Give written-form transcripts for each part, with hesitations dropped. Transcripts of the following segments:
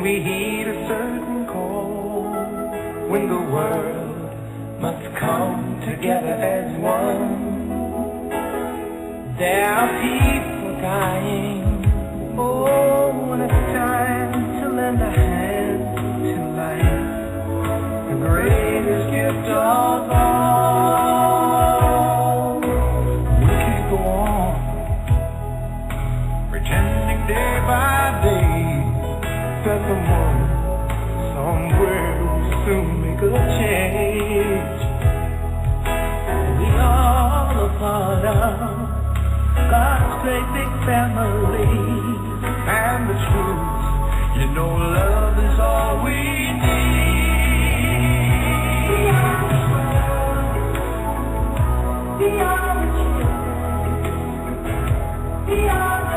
we heed a certain call, when the world must come together as one. There are people dying, oh, when it's time to lend a hand to life, the greatest gift of all. We can't go on pretending day by day that someone somewhere will soon make a change. We all a part of God's great big family, and the truth, you know, love is all we need. We are the world. We are the children. We are the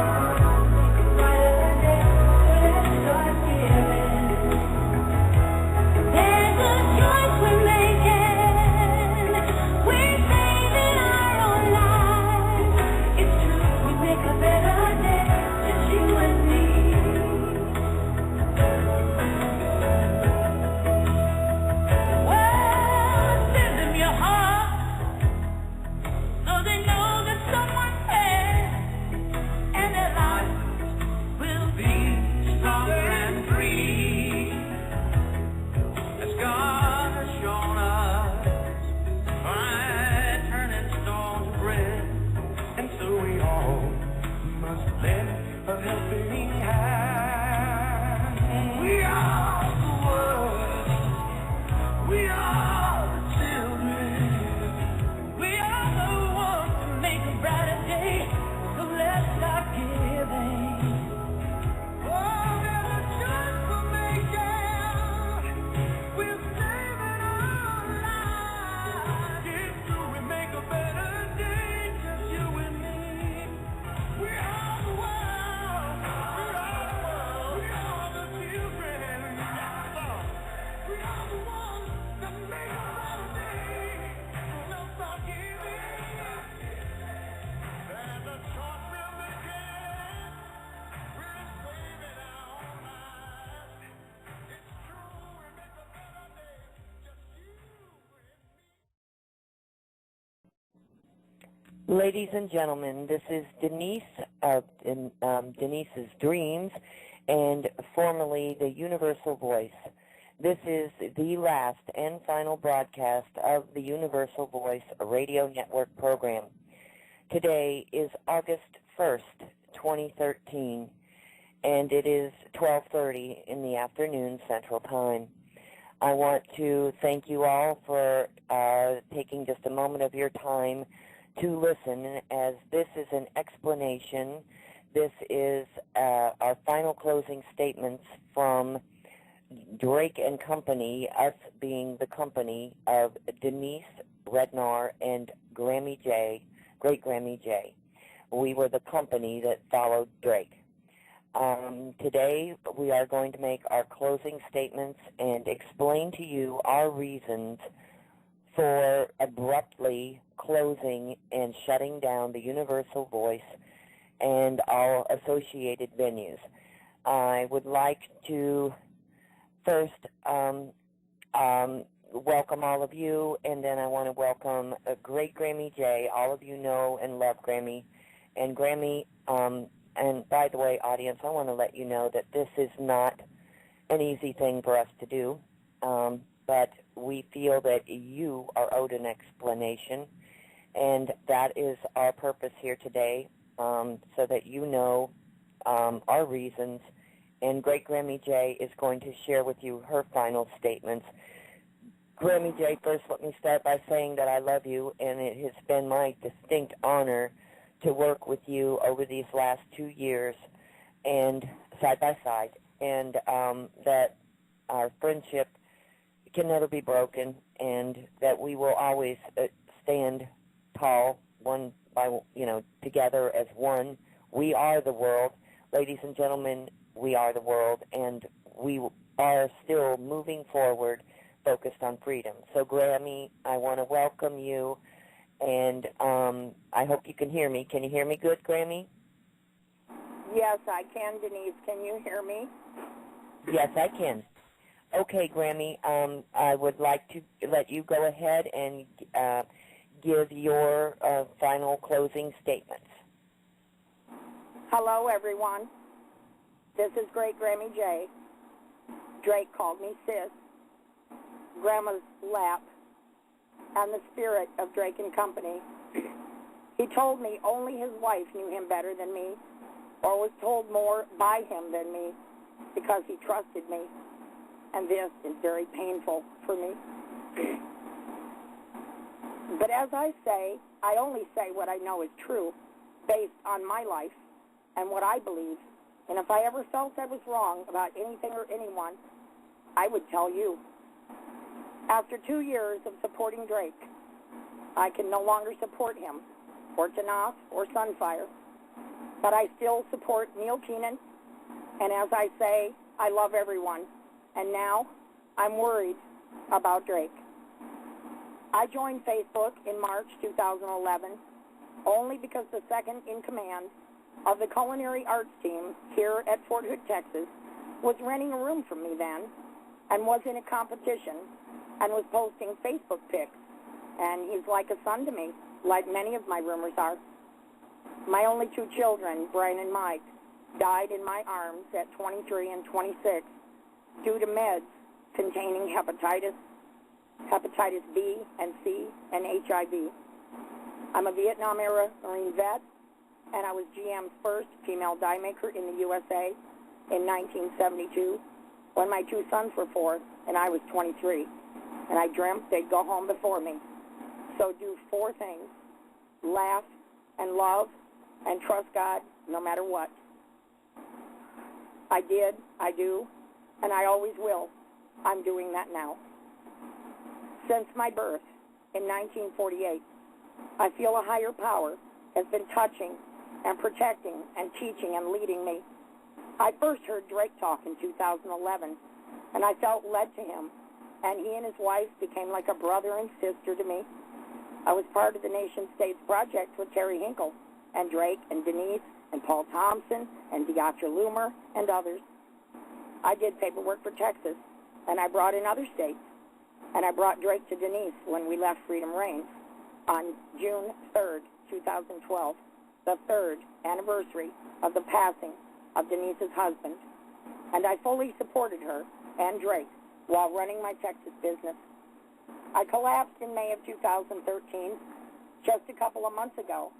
Ladies and gentlemen, this is Denise, Denise's Dreams, and formerly the Universal Voice. This is the last and final broadcast of the Universal Voice Radio Network program. Today is August 1st, 2013, and it is 12:30 in the afternoon Central Time. I want to thank you all for taking just a moment of your time to listen, as this is an explanation. This is our final closing statements from Drake and Company, us being the company of Denise, Rednour, and Gramy J, Great Gramy J. We were the company that followed Drake. Today we are going to make our closing statements and explain to you our reasons for abruptly closing and shutting down the Universal Voice and all associated venues. I would like to first welcome all of you, and then I want to welcome Great Gramy J. All of you know and love Gramy. And Gramy, and by the way, audience, I want to let you know that this is not an easy thing for us to do, but we feel that you are owed an explanation, and that is our purpose here today, so that you know our reasons. And Great Gramy J is going to share with you her final statements. Gramy J, first let me start by saying that I love you, and it has been my distinct honor to work with you over these last 2 years, and side by side, and that our friendship can never be broken, and that we will always stand tall, one by, together as one. We are the world. Ladies and gentlemen, we are the world, and we are still moving forward, focused on freedom. So, Gramy, I want to welcome you, and I hope you can hear me. Can you hear me good, Gramy? Yes, I can, Denise. Can you hear me? Yes, I can. Okay, Gramy, I would like to let you go ahead and give your final closing statements. Hello, everyone. This is Great Gramy J. Drake called me Sis, Grandma's lap, and the spirit of Drake and Company. He told me only his wife knew him better than me, or was told more by him than me, because he trusted me. And this is very painful for me. But as I say, I only say what I know is true, based on my life and what I believe. And if I ever felt I was wrong about anything or anyone, I would tell you. After 2 years of supporting Drake, I can no longer support him, or Tanaf, or Sunfire. But I still support Neil Keenan, and as I say, I love everyone. And now, I'm worried about Drake. I joined Facebook in March 2011 only because the second in command of the culinary arts team here at Fort Hood, Texas, was renting a room from me then and was in a competition and was posting Facebook pics. And he's like a son to me, like many of my roomers are. My only 2 children, Brian and Mike, died in my arms at 23 and 26 due to meds containing hepatitis B and C, and HIV. I'm a Vietnam-era Marine vet, and I was GM's first female die maker in the USA in 1972 when my 2 sons were 4 and I was 23, and I dreamt they'd go home before me. So do 4 things: laugh and love and trust God no matter what. I did, I do, and I always will. I'm doing that now. Since my birth in 1948, I feel a higher power has been touching and protecting and teaching and leading me. I first heard Drake talk in 2011, and I felt led to him, and he and his wife became like a brother and sister to me. I was part of the Nation States Project with Terry Hinkle, and Drake and Denise and Paul Thompson and Deatra Loomer and others. I did paperwork for Texas, and I brought in other states, and I brought Drake to Denise when we left Freedom Reigns on June 3rd, 2012, the 3rd anniversary of the passing of Denise's husband, and I fully supported her and Drake while running my Texas business. I collapsed in May of 2013, just a couple of months ago,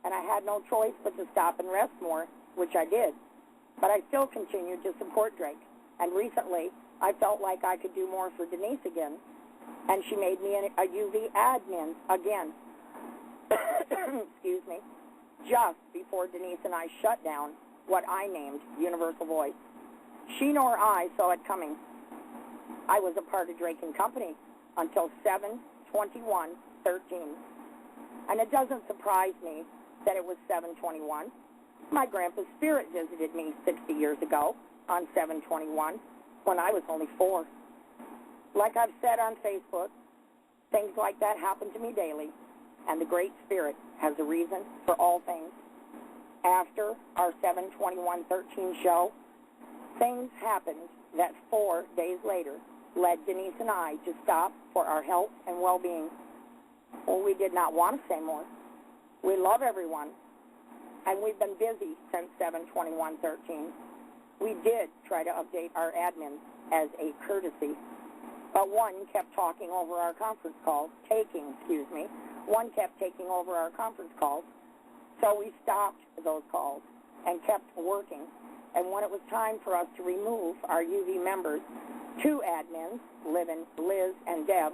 and I had no choice but to stop and rest more, which I did. But I still continued to support Drake, and recently I felt like I could do more for Denise again, and she made me a UV admin again. Excuse me. Just before Denise and I shut down what I named Universal Voice. She nor I saw it coming. I was a part of Drake and Company until 7/21/13. And it doesn't surprise me that it was 7/21. My grandpa's spirit visited me 60 years ago on 7/21 when I was only 4. Like I've said on Facebook, things like that happen to me daily, and the Great Spirit has a reason for all things. After our 7/21/13 show, things happened that 4 days later led Denise and I to stop for our health and well-being. Well, we did not want to say more. We love everyone, and we've been busy since 7/21/13. We did try to update our admins as a courtesy, but one kept taking over our conference calls, so we stopped those calls and kept working. And when it was time for us to remove our UV members, 2 admins, Liz and Deb,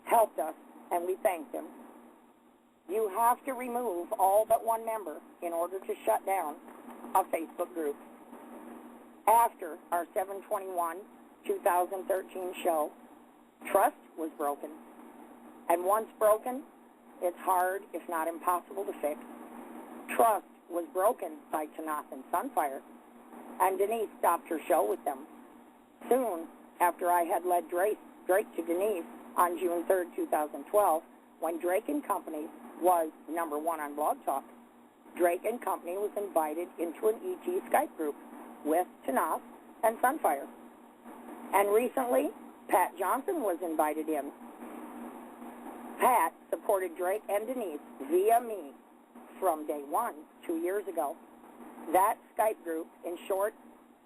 helped us, and we thanked them. You have to remove all but 1 member in order to shut down a Facebook group. After our 7/21/2013 show, trust was broken. And once broken, it's hard, if not impossible, to fix. Trust was broken by Tanaf and Sunfire, and Denise stopped her show with them. Soon after I had led Drake to Denise on June 3rd, 2012, when Drake and Company was #1 on Blog Talk, Drake and Company was invited into an ET Skype group with Tanaf and Sunfire. And recently, Pat Johnson was invited in. Pat supported Drake and Denise via me from day one, 2 years ago. That Skype group, in short,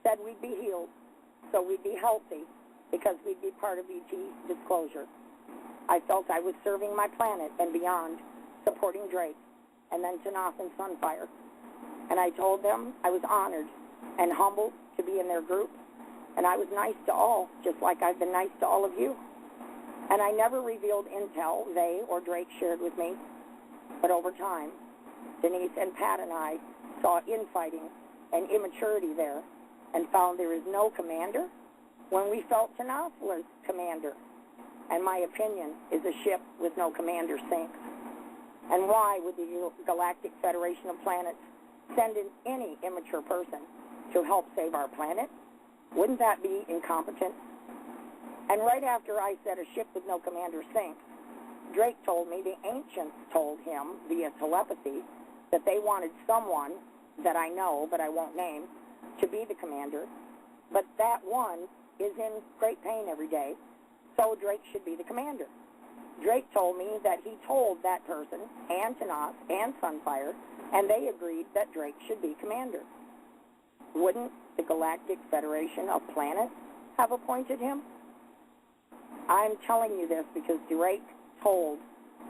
said we'd be healed, so we'd be healthy, because we'd be part of ET disclosure. I felt I was serving my planet and beyond, supporting Drake, and then Tanaf and Sunfire. And I told them I was honored and humbled to be in their group, and I was nice to all, just like I've been nice to all of you. And I never revealed intel they or Drake shared with me. But over time, Denise and Pat and I saw infighting and immaturity there and found there is no commander when we felt Tanaf was commander. And my opinion is a ship with no commander sinks. And why would the Galactic Federation of Planets send in any immature person to help save our planet? Wouldn't that be incompetent? And right after I said a ship with no commander sinks, Drake told me the ancients told him via telepathy that they wanted someone that I know, but I won't name, to be the commander, but that one is in great pain every day, so Drake should be the commander. Drake told me that he told that person, and Tanaf, and Sunfire, and they agreed that Drake should be commander. Wouldn't the Galactic Federation of Planets have appointed him? I'm telling you this because Drake told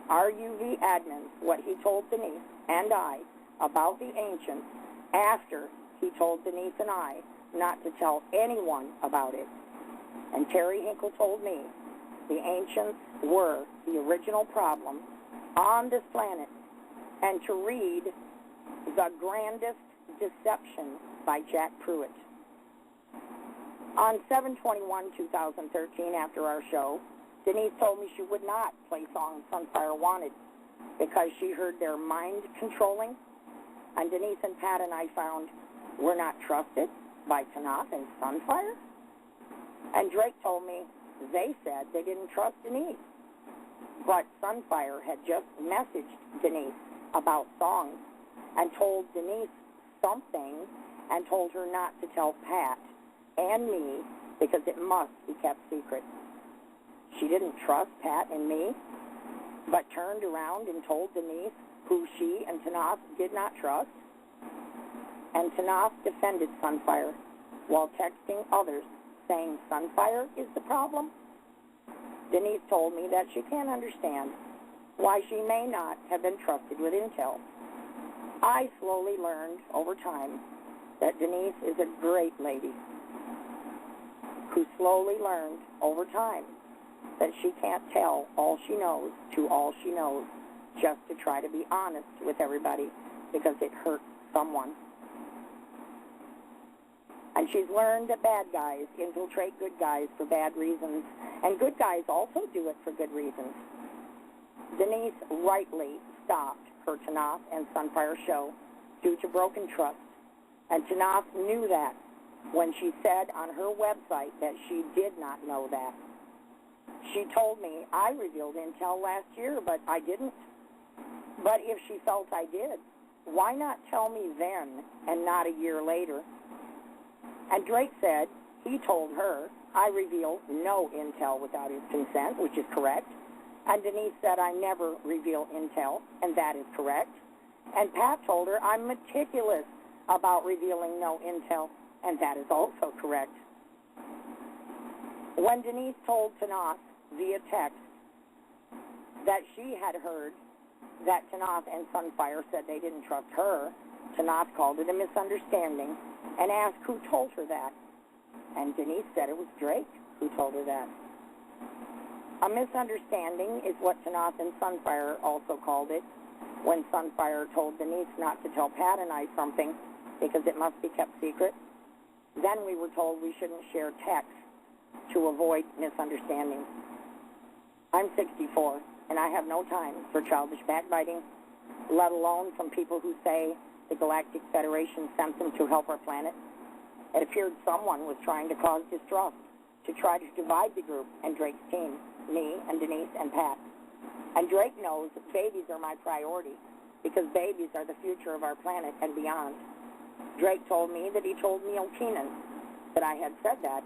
our UV admins what he told Denise and I about the ancients after he told Denise and I not to tell anyone about it. And Terry Hinkle told me the ancients were the original problem on this planet, and to read The Grandest Deception by Jack Pruitt. On 7/21/2013, after our show, Denise told me she would not play songs Sunfire wanted because she heard their mind controlling, and Denise and Pat and I found we're not trusted by Tanaf and Sunfire. And Drake told me they said they didn't trust Denise, but Sunfire had just messaged Denise about songs and told Denise something and told her not to tell Pat and me because it must be kept secret. She didn't trust Pat and me, but turned around and told Denise who she and Tanaf did not trust. And Tanaf defended Sunfire while texting others saying Sunfire is the problem. Denise told me that she can't understand why she may not have been trusted with intel. I slowly learned over time that Denise is a great lady who slowly learned over time that she can't tell all she knows to all she knows just to try to be honest with everybody because it hurts someone. And she's learned that bad guys infiltrate good guys for bad reasons, and good guys also do it for good reasons. Denise rightly stopped her Tanaf and Sunfire show due to broken trust, and Tanaf knew that when she said on her website that she did not know that. She told me I revealed intel last year, but I didn't. But if she felt I did, why not tell me then and not a year later? And Drake said he told her I reveal no intel without his consent, which is correct. And Denise said I never reveal intel, and that is correct. And Pat told her I'm meticulous about revealing no intel, and that is also correct. When Denise told Tanaf via text that she had heard that Tanaf and Sunfire said they didn't trust her, Tanaf called it a misunderstanding and asked who told her that. And Denise said it was Drake who told her that. A misunderstanding is what Tanaf and Sunfire also called it when Sunfire told Denise not to tell Pat and I something because it must be kept secret. Then we were told we shouldn't share text to avoid misunderstandings. I'm 64, and I have no time for childish backbiting, let alone from people who say the Galactic Federation sent them to help our planet. It appeared someone was trying to cause distrust, to try to divide the group and Drake's team, me and Denise and Pat. And Drake knows that babies are my priority because babies are the future of our planet and beyond. Drake told me that he told Neil Keenan that I had said that,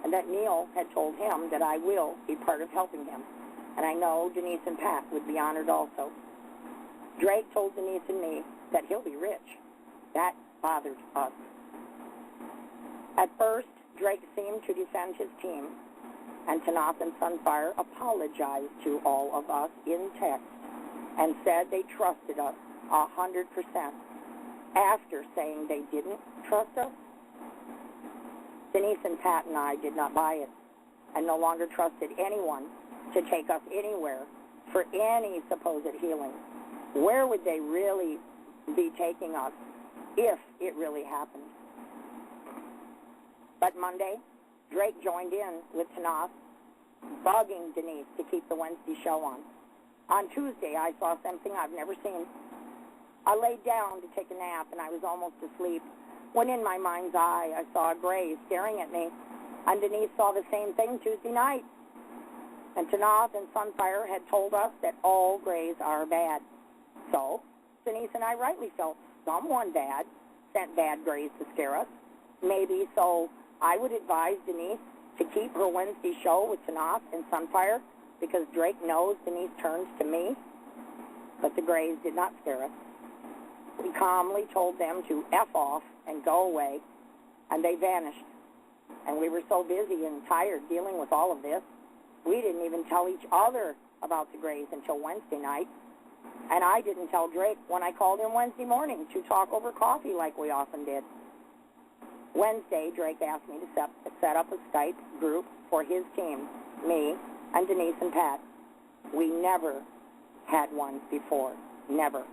and that Neil had told him that I will be part of helping him. And I know Denise and Pat would be honored also. Drake told Denise and me that he'll be rich. That bothered us. At first, Drake seemed to defend his team, and Tanoth and Sunfire apologized to all of us in text and said they trusted us 100% after saying they didn't trust us. Denise and Pat and I did not buy it and no longer trusted anyone to take us anywhere for any supposed healing. Where would they really be taking us if it really happened? But Monday, Drake joined in with Tanoth, bugging Denise to keep the Wednesday show on. On Tuesday, I saw something I've never seen. I laid down to take a nap, and I was almost asleep, when in my mind's eye, I saw a gray staring at me, and Denise saw the same thing Tuesday night. And Tanoth and Sunfire had told us that all grays are bad. So, Denise and I rightly felt someone bad sent bad grays to scare us. Maybe so I would advise Denise to keep her Wednesday show with Tanoth and Sunfire because Drake knows Denise turns to me. But the grays did not scare us. We calmly told them to F off and go away, and they vanished. And we were so busy and tired dealing with all of this, we didn't even tell each other about the grays until Wednesday night. And I didn't tell Drake when I called him Wednesday morning to talk over coffee like we often did. Wednesday, Drake asked me to set up a Skype group for his team, me, and Denise and Pat. We never had one before. Never.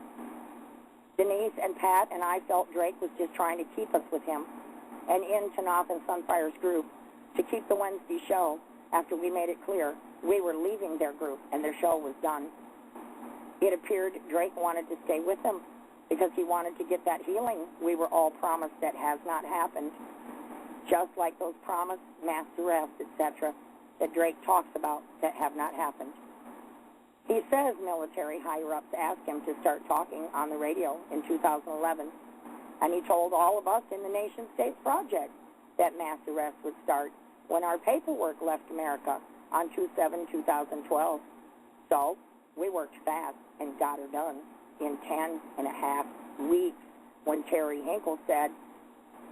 Denise and Pat and I felt Drake was just trying to keep us with him and in Tanoth and Sunfire's group to keep the Wednesday show after we made it clear we were leaving their group and their show was done. It appeared Drake wanted to stay with them because he wanted to get that healing we were all promised that has not happened, just like those promised mass arrests, etc., that Drake talks about that have not happened. He says military higher-ups asked him to start talking on the radio in 2011, and he told all of us in the Nation-State Project that mass arrests would start when our paperwork left America on 2/7/2012. So we worked fast and got her done in 10.5 weeks when Terry Hinkle said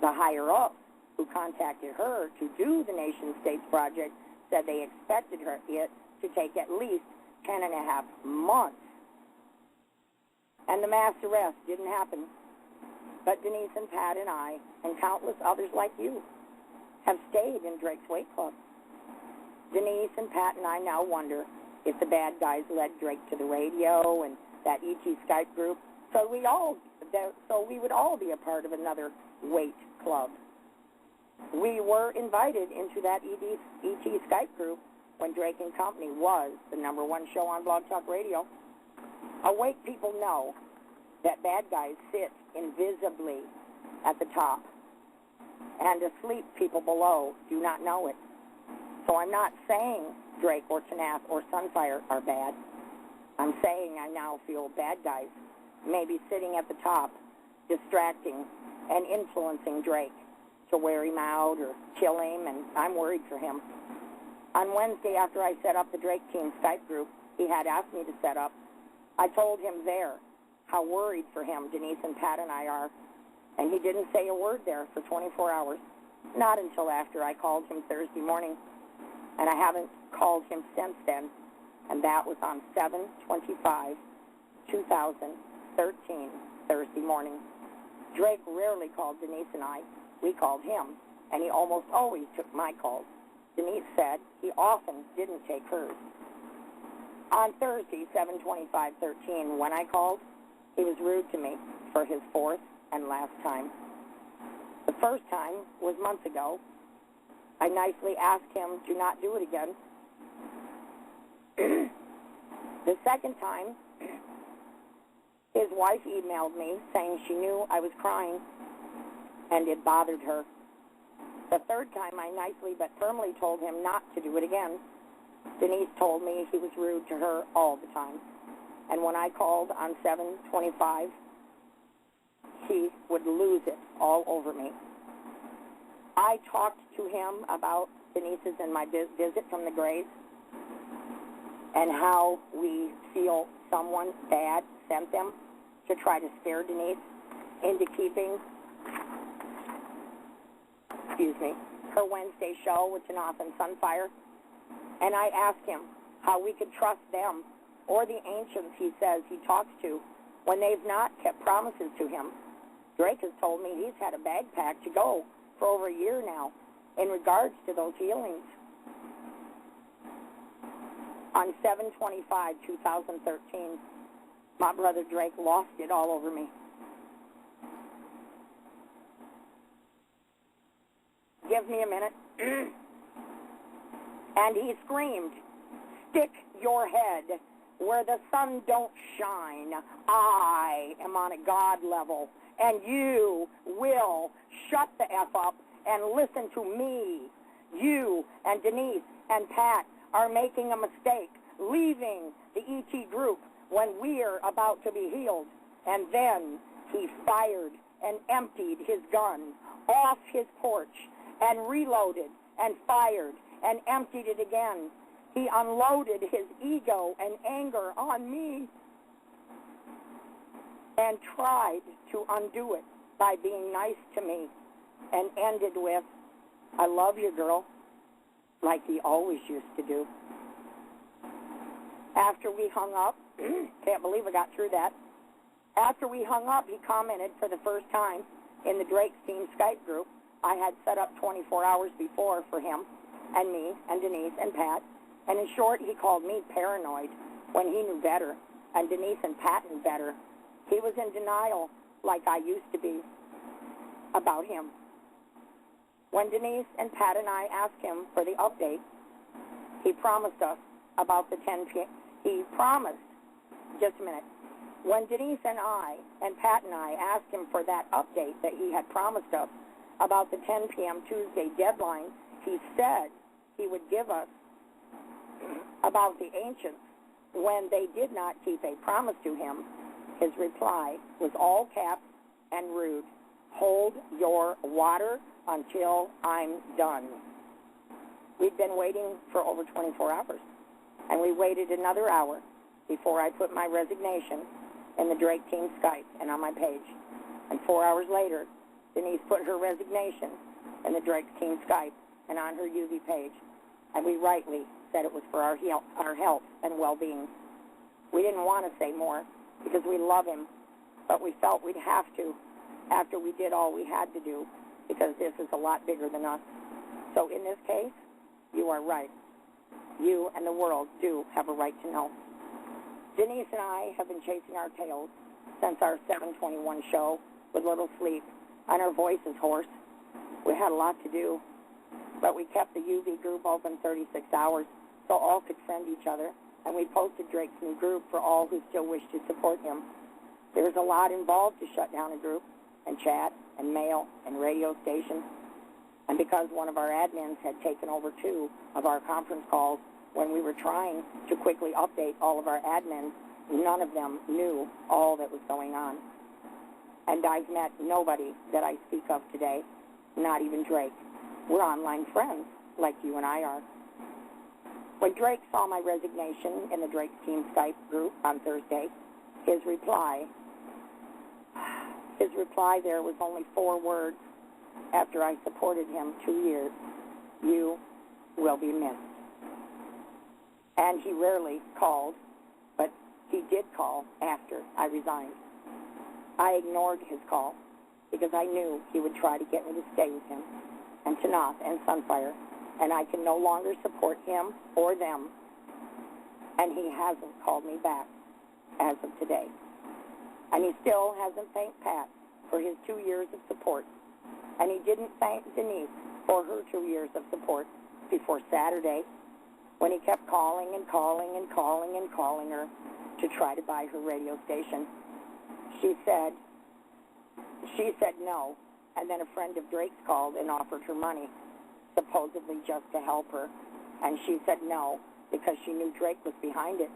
the higher-ups who contacted her to do the Nation-States Project said they expected it to take at least 10.5 months. And the mass arrest didn't happen. But Denise and Pat and I, and countless others like you, have stayed in Drake's weight club. Denise and Pat and I now wonder if the bad guys led Drake to the radio and that ET Skype group, so we would all be a part of another weight club. We were invited into that ET Skype group when Drake and Company was the #1 show on Blog Talk Radio. Awake people know that bad guys sit invisibly at the top, and asleep people below do not know it. So I'm not saying Drake or Tanath or Sunfire are bad. I'm saying I now feel bad guys maybe sitting at the top, distracting and influencing Drake to wear him out or kill him, and I'm worried for him. On Wednesday, after I set up the Drake Team Skype group he had asked me to set up, I told him there how worried for him Denise and Pat and I are, and he didn't say a word there for 24 hours, not until after I called him Thursday morning, and I haven't called him since then, and that was on 7/25/2013, Thursday morning. Drake rarely called Denise and I. We called him, and he almost always took my calls. Denise said he often didn't take hers. On Thursday, 7/25/13, when I called, he was rude to me for his fourth and last time. The first time was months ago. I nicely asked him to not do it again. The second time, his wife emailed me saying she knew I was crying and it bothered her. The third time, I nicely but firmly told him not to do it again. Denise told me he was rude to her all the time. And when I called on 7/25, he would lose it all over me. I talked to him about Denise's and my visit from the graves, and how we feel someone bad sent them to try to scare Denise into keeping, her Wednesday show with Denise and Sunfire. And I asked him how we could trust them or the ancients he says he talks to when they've not kept promises to him. Drake has told me he's had a bag packed to go for over a year now in regards to those healings. On 7/25/2013, my brother Drake lost it all over me. Give me a minute. And he screamed, "Stick your head where the sun don't shine. I am on a God level, and you will shut the F up and listen to me. You and Denise and Pat are making a mistake, leaving the ET group when we're about to be healed." And then he fired and emptied his gun off his porch and reloaded and fired and emptied it again. He unloaded his ego and anger on me and tried to undo it by being nice to me, and ended with, "I love you, girl," like he always used to do. After we hung up, can't believe I got through that. After we hung up, he commented for the first time in the Drake's Team Skype group I had set up 24 hours before for him and me and Denise and Pat. And in short, he called me paranoid when he knew better, and Denise and Pat knew better. He was in denial like I used to be about him. When Denise and Pat and I asked him for the update, he promised us about the 10 p.m. He promised, just a minute. When Denise and I and Pat and I asked him for that update that he had promised us about the 10 p.m. Tuesday deadline, he said he would give us about the ancients when they did not keep a promise to him. His reply was all caps and rude. "Hold your water until I'm done." We'd been waiting for over 24 hours, and we waited another hour before I put my resignation in the Drake Team Skype and on my page. And 4 hours later, Denise put her resignation in the Drake Team Skype and on her UV page, and we rightly said it was for our health and well-being. We didn't want to say more because we love him, but we felt we'd have to after we did all we had to do, because this is a lot bigger than us. So in this case, you are right. You and the world do have a right to know. Denise and I have been chasing our tails since our 7/21 show with little sleep, and our voice is hoarse. We had a lot to do, but we kept the UV group open 36 hours so all could friend each other, and we posted Drake's new group for all who still wish to support him. There's a lot involved to shut down a group, and chat, and mail, and radio stations. And because one of our admins had taken over 2 of our conference calls when we were trying to quickly update all of our admins, none of them knew all that was going on. And I've met nobody that I speak of today, not even Drake. We're online friends, like you and I are. When Drake saw my resignation in the Drake Team Skype group on Thursday, his reply there was only 4 words after I supported him 2 years. "You will be missed." And he rarely called, but he did call after I resigned. I ignored his call because I knew he would try to get me to stay with him and Tanath and Sunfire, and I can no longer support him or them. And he hasn't called me back as of today. And he still hasn't thanked Pat for his 2 years of support. And he didn't thank Denise for her 2 years of support before Saturday, when he kept calling and calling and calling and calling her to try to buy her radio station. She said no, and then a friend of Drake's called and offered her money, supposedly just to help her. And she said no, because she knew Drake was behind it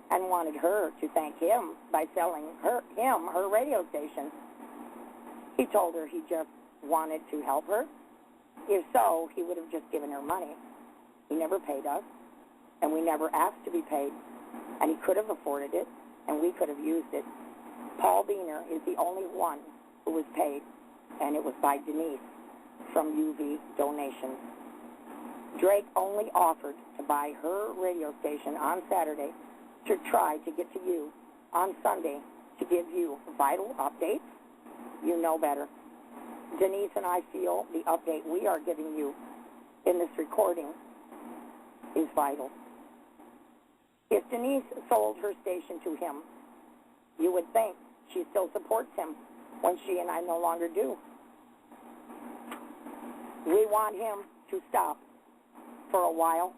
and wanted her to thank him by selling him her radio station. He told her he just wanted to help her. If so, he would have just given her money. He never paid us, and we never asked to be paid, and he could have afforded it, and we could have used it. Paul Diener is the only one who was paid, and it was by Denise from UV Donations. Drake only offered to buy her radio station on Saturday to try to get to you on Sunday to give you vital updates. You know better. Denise and I feel the update we are giving you in this recording is vital. If Denise sold her station to him, you would think she still supports him when she and I no longer do. We want him to stop for a while,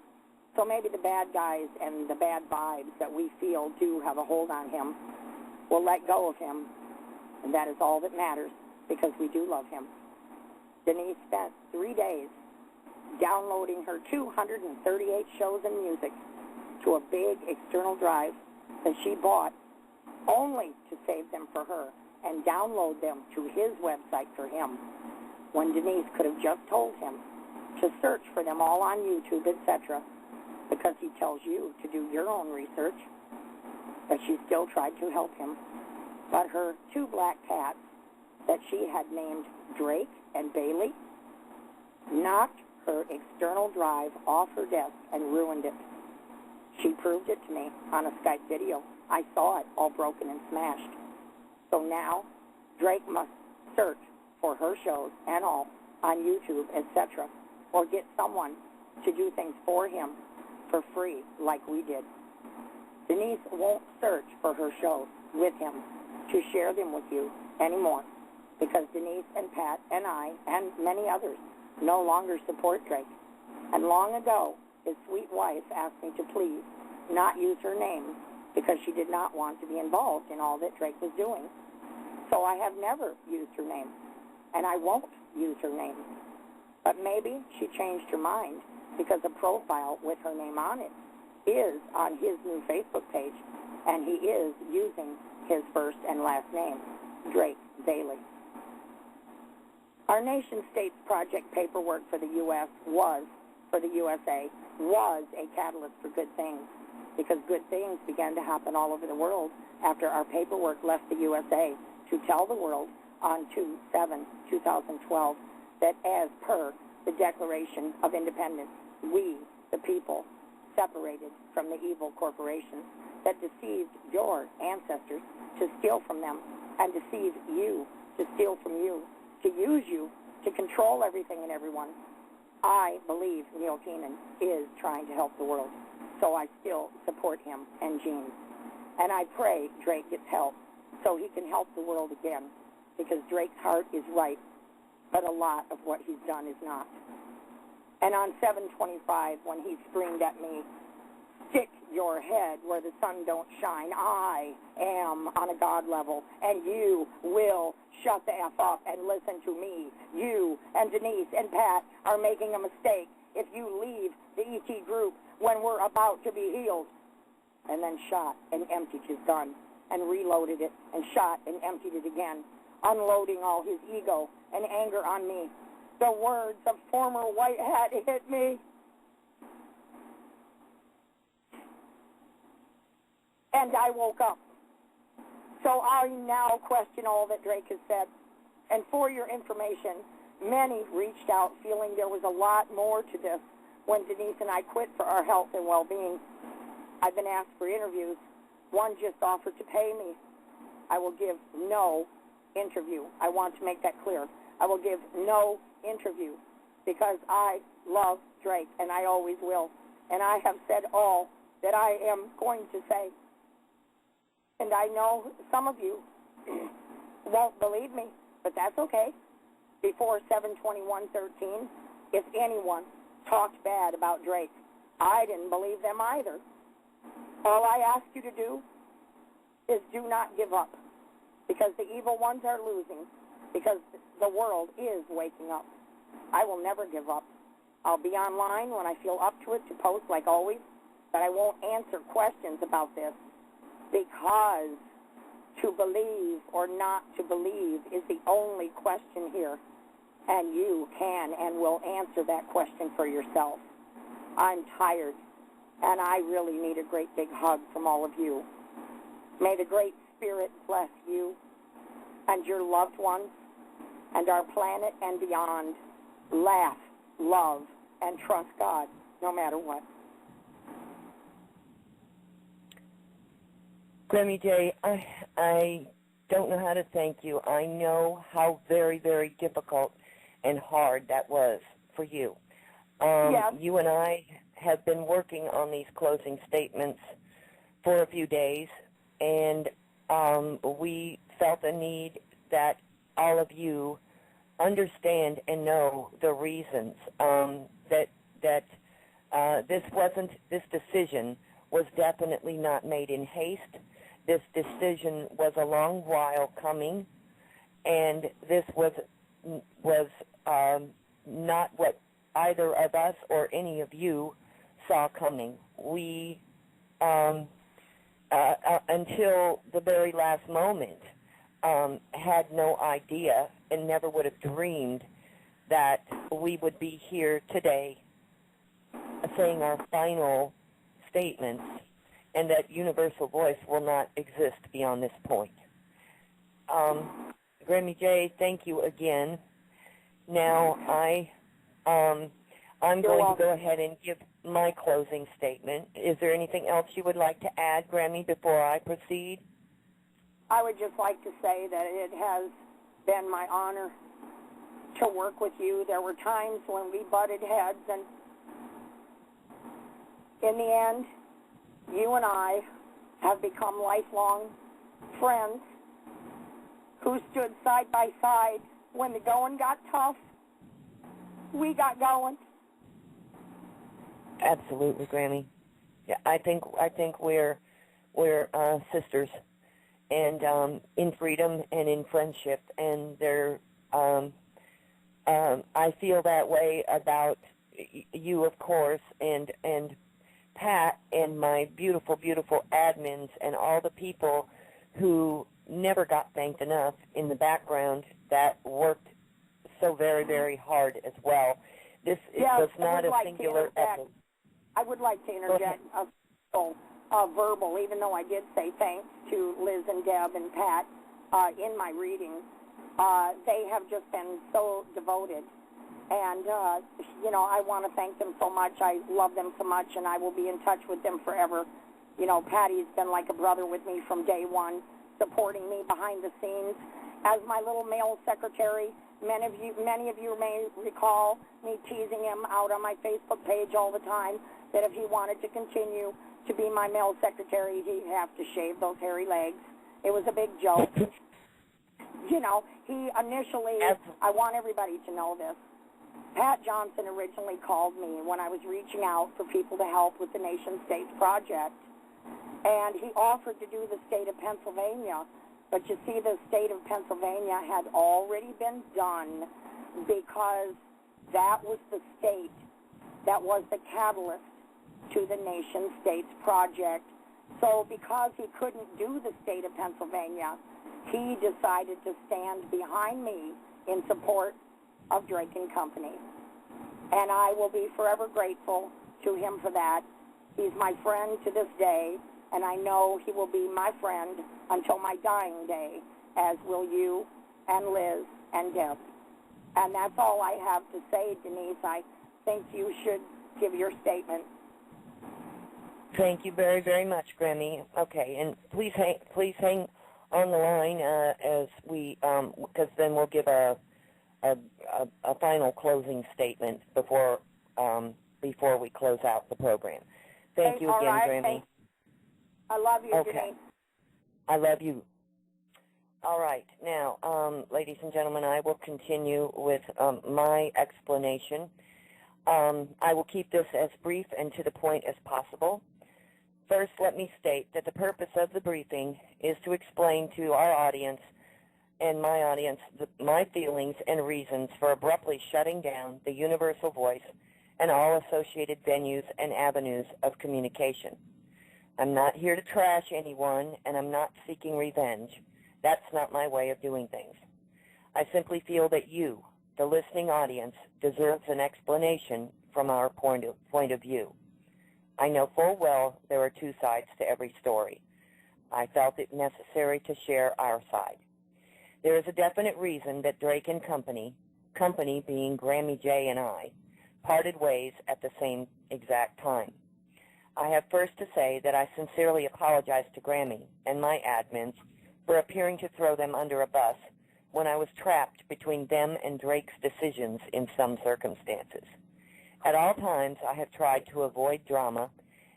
so maybe the bad guys and the bad vibes that we feel do have a hold on him will let go of him, and that is all that matters because we do love him. Denise spent 3 days downloading her 238 shows and music to a big external drive that she bought only to save them for her and download them to his website for him, when Denise could have just told him to search for them all on YouTube, etc., because he tells you to do your own research. But she still tried to help him. But her 2 black cats that she had named Drake and Bailey knocked her external drive off her desk and ruined it. She proved it to me on a Skype video. I saw it all broken and smashed. So now Drake must search for her shows and all on YouTube, etc., or get someone to do things for him for free like we did. Denise won't search for her shows with him to share them with you anymore because Denise and Pat and I and many others no longer support Drake. And long ago, his sweet wife asked me to please not use her name because she did not want to be involved in all that Drake was doing. So I have never used her name, and I won't use her name. But maybe she changed her mind because a profile with her name on it is on his new Facebook page, and he is using his first and last name, Drake Bailey. Our nation-state's project paperwork for the USA was a catalyst for good things, because good things began to happen all over the world after our paperwork left the USA to tell the world on 2/7/2012 that as per the Declaration of Independence, we, the people, separated from the evil corporations that deceived your ancestors to steal from them and deceive you to steal from you, to use you to control everything and everyone. I believe Neil Keenan is trying to help the world, so I still support him and Gene. And I pray Drake gets help so he can help the world again, because Drake's heart is right, but a lot of what he's done is not. And on 7/25, when he screamed at me, "Stick your head where the sun don't shine. I am on a God level, and you will shut the F up and listen to me. You and Denise and Pat are making a mistake if you leave the ET group when we're about to be healed." And then shot and emptied his gun and reloaded it and shot and emptied it again, unloading all his ego and anger on me. The words of former White Hat hit me. And I woke up. So I now question all that Drake has said. And for your information, many reached out feeling there was a lot more to this when Denise and I quit for our health and well-being. I've been asked for interviews. One just offered to pay me. I will give no interview. I want to make that clear. I will give no interview because I love Drake, and I always will. And I have said all that I am going to say. And I know some of you won't believe me, but that's okay. Before 7/21/13, if anyone talked bad about Drake, I didn't believe them either. All I ask you to do is do not give up, because the evil ones are losing, because the world is waking up. I will never give up. I'll be online when I feel up to it to post like always, but I won't answer questions about this, because to believe or not to believe is the only question here, and you can and will answer that question for yourself. I'm tired, and I really need a great big hug from all of you. May the Great Spirit bless you and your loved ones and our planet and beyond. Laugh, love, and trust God no matter what. Gramy J, I don't know how to thank you. I know how very, very difficult and hard that was for you. Yes. You and I have been working on these closing statements for a few days, and we felt the need that all of you understand and know the reasons that this decision was definitely not made in haste. This decision was a long while coming, and this was not what either of us or any of you saw coming. We, until the very last moment, had no idea and never would have dreamed that we would be here today saying our final statements and that universal voice will not exist beyond this point. Gramy J, thank you again. Now I'm going to go ahead and give my closing statement. Is there anything else you would like to add, Gramy, before I proceed? I would just like to say that it has been my honor to work with you. There were times when we butted heads, and in the end, you and I have become lifelong friends who stood side by side when the going got tough. We got going. Absolutely, Gramy. Yeah, I think we're sisters, and in freedom and in friendship, and I feel that way about you, of course, and Pat and my beautiful, beautiful admins and all the people who never got thanked enough in the background that worked so very, very hard as well. This was not a singular effort. I would like to interject a verbal, even though I did say thanks to Liz and Deb and Pat in my reading. They have just been so devoted. And, I want to thank them so much. I love them so much, and I will be in touch with them forever. Patty's been like a brother with me from day one, supporting me behind the scenes as my little male secretary. Many of you may recall me teasing him out on my Facebook page all the time that if he wanted to continue to be my male secretary, he'd have to shave those hairy legs. It was a big joke. He initially, I want everybody to know this, Pat Johnson originally called me when I was reaching out for people to help with the Nation States Project, and he offered to do the state of Pennsylvania, but you see, the state of Pennsylvania had already been done because that was the state that was the catalyst to the Nation States Project. So because he couldn't do the state of Pennsylvania, he decided to stand behind me in support of Drake & Company. And I will be forever grateful to him for that. He's my friend to this day, and I know he will be my friend until my dying day, as will you and Liz and Deb. And that's all I have to say, Denise. I think you should give your statement. Thank you very, very much, Gramy. Okay, and please hang on the line as we, because then we'll give a final closing statement before we close out the program. Thank you again, Gramy. I love you, okay. Denise. I love you. All right. Now, ladies and gentlemen, I will continue with my explanation. I will keep this as brief and to the point as possible. First, let me state that the purpose of the briefing is to explain to our audience and my audience my feelings and reasons for abruptly shutting down the universal voice and all associated venues and avenues of communication. I'm not here to trash anyone, and I'm not seeking revenge. That's not my way of doing things. I simply feel that you, the listening audience, deserves an explanation from our point of view. I know full well there are two sides to every story. I felt it necessary to share our side. There is a definite reason that Drake and company being Gramy J and I, parted ways at the same exact time. I have first to say that I sincerely apologize to Gramy and my admins for appearing to throw them under a bus when I was trapped between them and Drake's decisions in some circumstances. At all times, I have tried to avoid drama,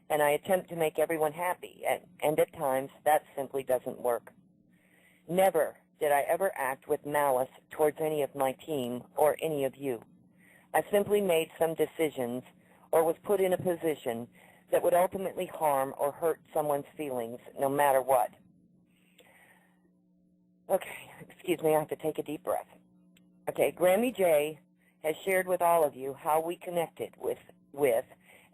and I attempt to make everyone happy, and at times that simply doesn't work. Never did I ever act with malice towards any of my team or any of you. I simply made some decisions or was put in a position that would ultimately harm or hurt someone's feelings no matter what. Okay, excuse me, I have to take a deep breath. Okay, Gramy J has shared with all of you how we connected with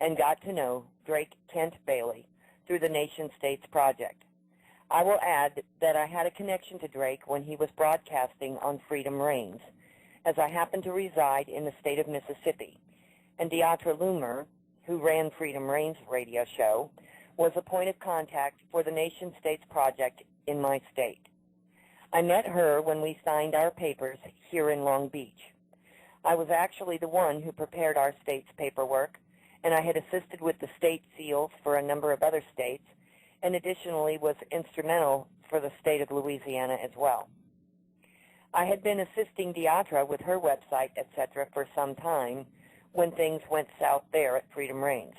and got to know Drake Kent Bailey through the Nation States Project. I will add that I had a connection to Drake when he was broadcasting on Freedom Reigns, as I happened to reside in the state of Mississippi, and Deatra Loomer, who ran Freedom Reigns radio show, was a point of contact for the Nation States Project in my state. I met her when we signed our papers here in Long Beach. I was actually the one who prepared our state's paperwork, and I had assisted with the state seals for a number of other states, and additionally was instrumental for the state of Louisiana as well. I had been assisting Deatra with her website, etc., for some time when things went south there at Freedom Reigns.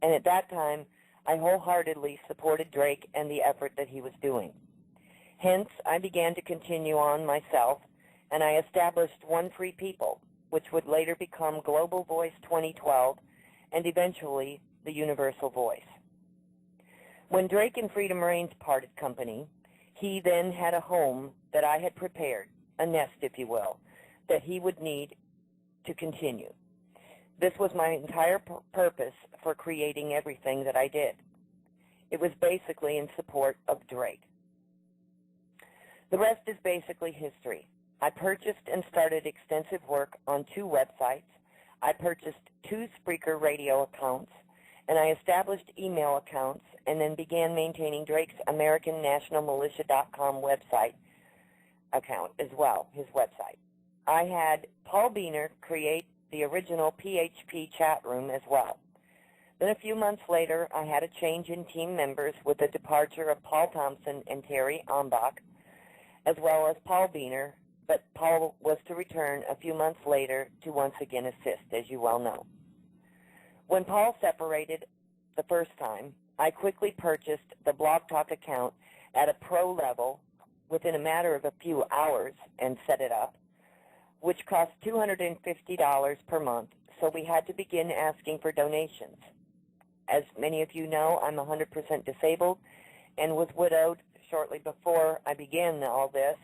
And at that time, I wholeheartedly supported Drake and the effort that he was doing. Hence, I began to continue on myself, and I established One Free People, which would later become Global Voice 2012 and eventually the Universal Voice. When Drake and Freedom Reigns parted company, he then had a home that I had prepared, a nest, if you will, that he would need to continue. This was my entire purpose for creating everything that I did. It was basically in support of Drake. The rest is basically history. I purchased and started extensive work on 2 websites. I purchased 2 Spreaker radio accounts, and I established email accounts and then began maintaining Drake's AmericanNationalMilitia.com website account as well, his website. I had Paul Beener create the original PHP chat room as well. Then a few months later, I had a change in team members with the departure of Paul Thompson and Terry Ombach, as well as Paul Beener, but Paul was to return a few months later to once again assist, as you well know. When Paul separated the first time, I quickly purchased the Blog Talk account at a pro level within a matter of a few hours and set it up, which cost $250 per month, so we had to begin asking for donations. As many of you know, I'm 100% disabled and was widowed shortly before I began all this,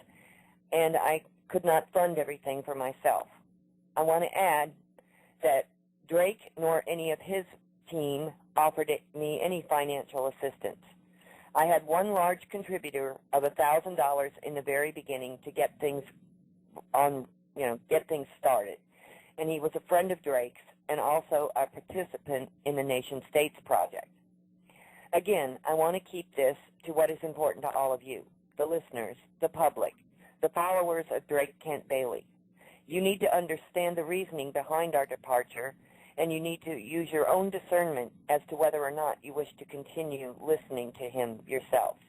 and I could not fund everything for myself. I want to add that Drake nor any of his team offered me any financial assistance. I had one large contributor of $1,000 in the very beginning to get things get things started, and he was a friend of Drake's and also a participant in the Nation States Project. Again, I want to keep this to what is important to all of you, the listeners, the public, the followers of Drake Kent Bailey. You need to understand the reasoning behind our departure, and you need to use your own discernment as to whether or not you wish to continue listening to him yourselves.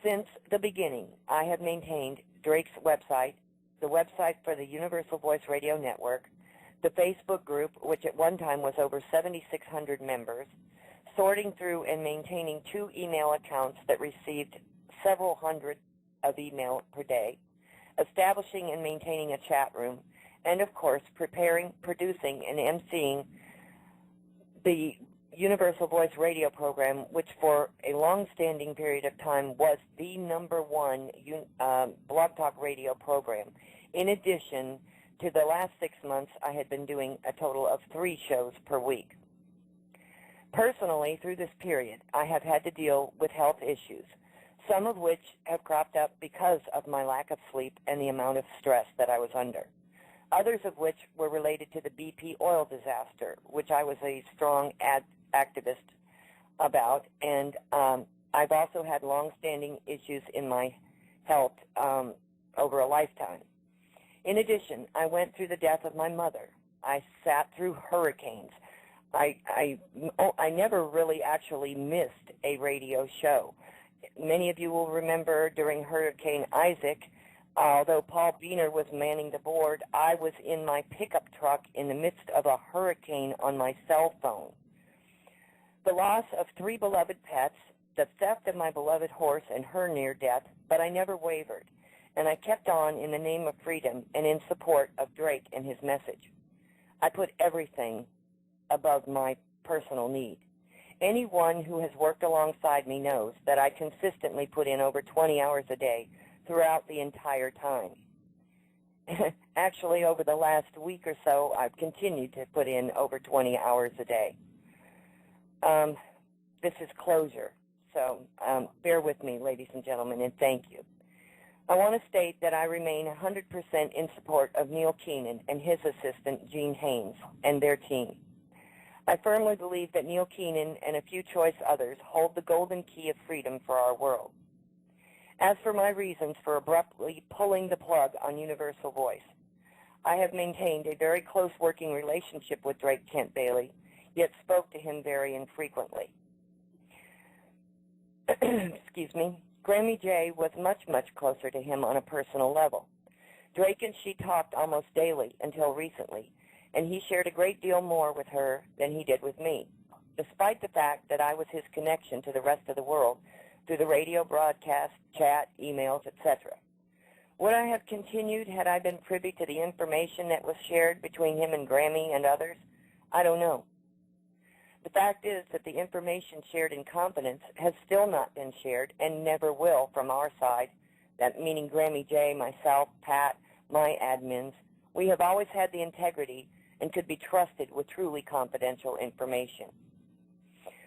Since the beginning, I have maintained Drake's website, the website for the Universal Voice Radio Network, the Facebook group, which at one time was over 7,600 members, sorting through and maintaining 2 email accounts that received several hundred of email per day, establishing and maintaining a chat room, and of course preparing, producing, and emceeing the Universal Voice radio program, which for a long-standing period of time was the #1 Blog Talk radio program. In addition to the last 6 months, I had been doing a total of 3 shows per week. Personally, through this period, I have had to deal with health issues, some of which have cropped up because of my lack of sleep and the amount of stress that I was under. others of which were related to the BP oil disaster, which I was a strong activist about, and I've also had long-standing issues in my health over a lifetime. In addition, I went through the death of my mother. I sat through hurricanes. I never really actually missed a radio show. Many of you will remember during Hurricane Isaac, although Paul Biener was manning the board, I was in my pickup truck in the midst of a hurricane on my cell phone. The loss of 3 beloved pets, the theft of my beloved horse and her near death, but I never wavered, and I kept on in the name of freedom and in support of Drake and his message. I put everything above my personal need. Anyone who has worked alongside me knows that I consistently put in over 20 hours a day throughout the entire time. Actually, over the last week or so, I've continued to put in over 20 hours a day. This is closure, so bear with me, ladies and gentlemen, and thank you. I want to state that I remain 100% in support of Neil Keenan and his assistant, Gene Haynes, and their team. I firmly believe that Neil Keenan and a few choice others hold the golden key of freedom for our world. As for my reasons for abruptly pulling the plug on Universal Voice, I have maintained a very close working relationship with Drake Kent Bailey, yet spoke to him very infrequently. Excuse me. Gramy J was much, much closer to him on a personal level. Drake and she talked almost daily until recently, and he shared a great deal more with her than he did with me, despite the fact that I was his connection to the rest of the world through the radio broadcast, chat, emails, etc. Would I have continued had I been privy to the information that was shared between him and Gramy and others? I don't know. The fact is that the information shared in confidence has still not been shared and never will from our side, that meaning Gramy J, myself, Pat, my admins. We have always had the integrity and could be trusted with truly confidential information.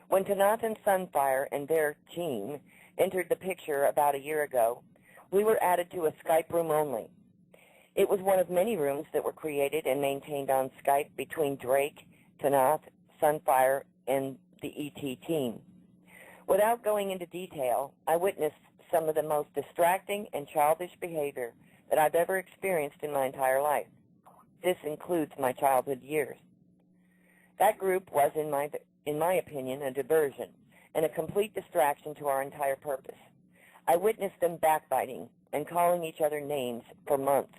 When Tanath and Sunfire and their team entered the picture about a year ago, we were added to a Skype room only. It was one of many rooms that were created and maintained on Skype between Drake, Tanath, Sunfire, and the ET team. Without going into detail, I witnessed some of the most distracting and childish behavior that I've ever experienced in my entire life. This includes my childhood years. That group was, in my opinion, a diversion and a complete distraction to our entire purpose. I witnessed them backbiting and calling each other names for months.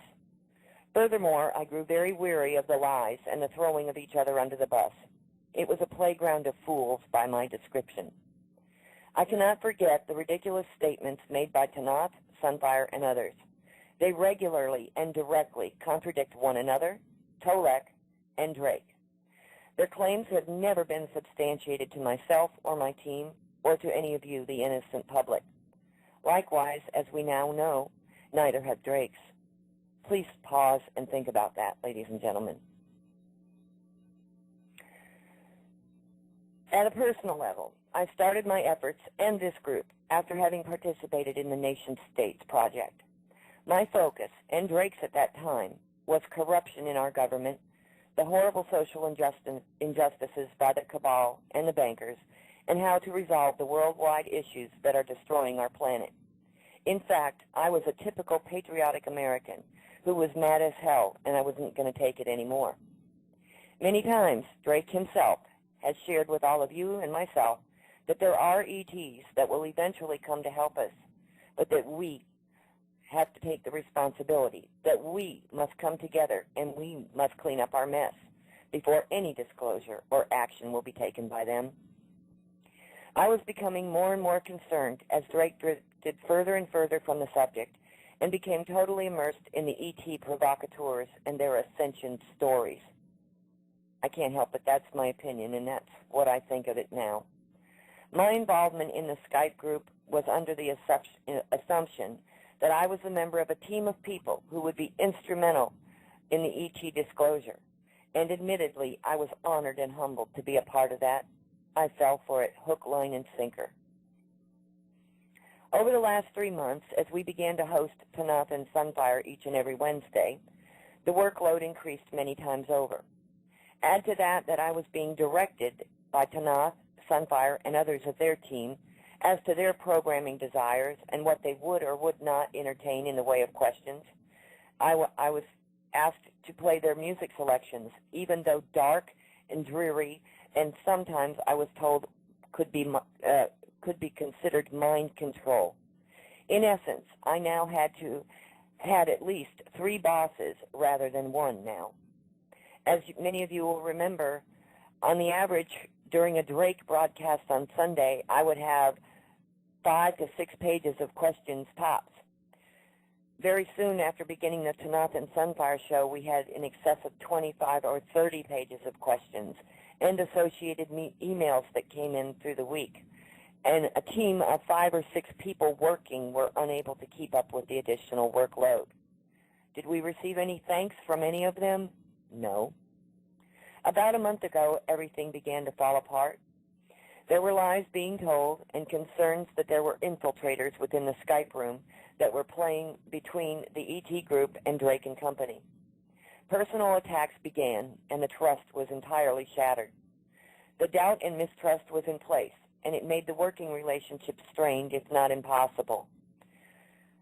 Furthermore, I grew very weary of the lies and the throwing of each other under the bus. It was a playground of fools by my description. I cannot forget the ridiculous statements made by Tanath, Sunfire, and others. They regularly and directly contradict one another, Tolek, and Drake. Their claims have never been substantiated to myself or my team or to any of you, the innocent public. Likewise, as we now know, neither have Drake's. Please pause and think about that, ladies and gentlemen. At a personal level, I started my efforts and this group after having participated in the Nation States project. My focus, and Drake's at that time, was corruption in our government, the horrible social injustices by the cabal and the bankers, and how to resolve the worldwide issues that are destroying our planet. In fact, I was a typical patriotic American who was mad as hell, and I wasn't going to take it anymore. Many times, Drake himself has shared with all of you and myself that there are ETs that will eventually come to help us, but that we have to take the responsibility, that we must come together and we must clean up our mess before any disclosure or action will be taken by them. I was becoming more and more concerned as Drake drifted further and further from the subject and became totally immersed in the ET provocateurs and their ascension stories. I can't help it. That's my opinion, and that's what I think of it now. My involvement in the Skype group was under the assumption that I was a member of a team of people who would be instrumental in the ET disclosure. And admittedly, I was honored and humbled to be a part of that. I fell for it hook, line, and sinker. Over the last 3 months, as we began to host Tanath and Sunfire each and every Wednesday, The workload increased many times over. Add to that I was being directed by Tanath, Sunfire, and others of their team as to their programming desires and what they would or would not entertain in the way of questions. I was asked to play their music selections, even though dark and dreary, and sometimes I was told could be considered mind control. In essence, I now had at least 3 bosses rather than 1 now. As many of you will remember, on the average, during a Drake broadcast on Sunday, I would have 5 to 6 pages of questions tops. Very soon after beginning the Tanath and Sunfire show, we had in excess of 25 or 30 pages of questions and associated emails that came in through the week. And a team of 5 or 6 people working were unable to keep up with the additional workload. Did we receive any thanks from any of them? No. About a month ago, everything began to fall apart. There were lies being told and concerns that there were infiltrators within the Skype room that were playing between the ET group and Drake and Company. Personal attacks began, and the trust was entirely shattered. The doubt and mistrust was in place, and it made the working relationship strained, if not impossible.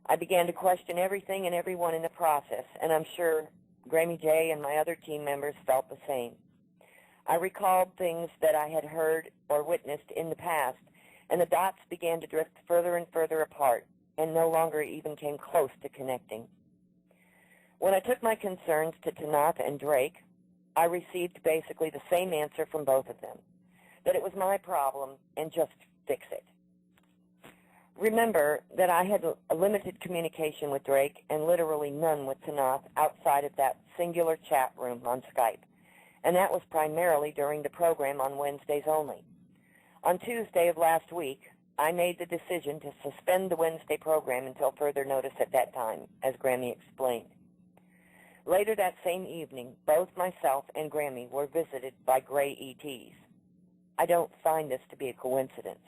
I began to question everything and everyone in the process, and I'm sure Gramy J and my other team members felt the same. I recalled things that I had heard or witnessed in the past, and the dots began to drift further and further apart, and no longer even came close to connecting. When I took my concerns to Tanath and Drake, I received basically the same answer from both of them, that it was my problem and just fix it. Remember that I had a limited communication with Drake and literally none with Tanath outside of that singular chat room on Skype, and that was primarily during the program on Wednesdays only. On Tuesday of last week, I made the decision to suspend the Wednesday program until further notice at that time, as Gramy explained. Later that same evening, both myself and Gramy were visited by gray ETs. I don't find this to be a coincidence.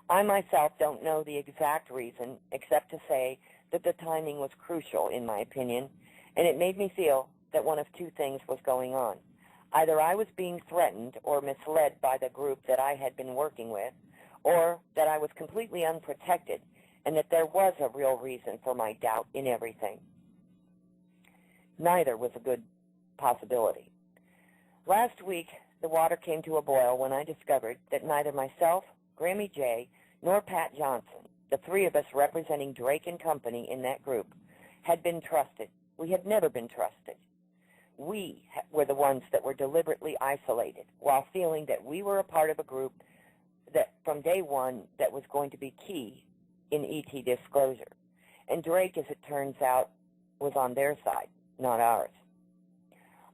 I myself don't know the exact reason, except to say that the timing was crucial, in my opinion, and it made me feel that one of 2 things was going on. Either I was being threatened or misled by the group that I had been working with, or that I was completely unprotected, and that there was a real reason for my doubt in everything. Neither was a good possibility. Last week, the water came to a boil when I discovered that neither myself, Gramy J, nor Pat Johnson, the 3 of us representing Drake and Company in that group, had been trusted. We had never been trusted. We were the ones that were deliberately isolated while feeling that we were a part of a group that from day one that was going to be key in ET disclosure. And Drake, as it turns out, was on their side, not ours.